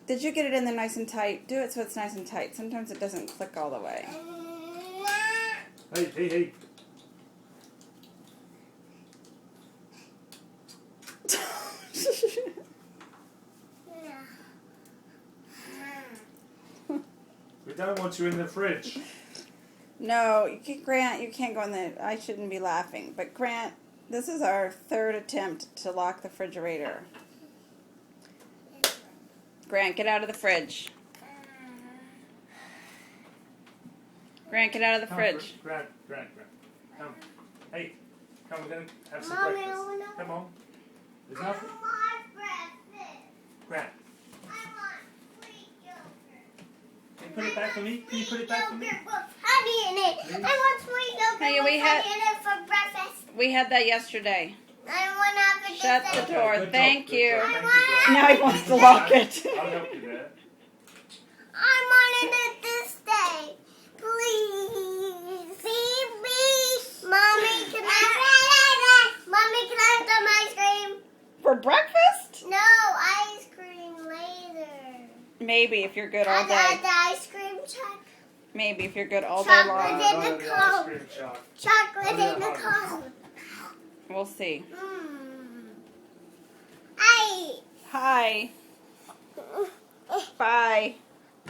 Did you get it in there nice and tight? Do it so it's nice and tight. Sometimes it doesn't click all the way. Hey. We don't want you in the fridge. No, Grant, you can't go in the... I shouldn't be laughing. But Grant, this is our third attempt to lock the refrigerator. Grant, get out of the fridge. Grant, get out of the fridge. Grant. Come. Hey, come, we're going to have some breakfast. Come on. There's nothing. I want breakfast. Grant. I want sweet yogurt. Can you put it back for me? Can you put it back for me? Yogurt with honey in it. Please? I want sweet yogurt Hey, with honey in it for breakfast. We had that yesterday. I want to have it Shut this the day. door. Good Thank job, you. good job. Thank you, Grant. Now he wants to lock it. I'll help you there. I wanted it this day. Please. Feed me. Mommy, can I have some ice cream? For breakfast? No, ice cream later. Maybe if you're good all At day. the ice cream truck. Maybe if you're good all day Chocolate. long. In the The ice cold. cream shop. Chocolate Oh, yeah, in the hot. cold. We'll see. Hey. Hi. Bye.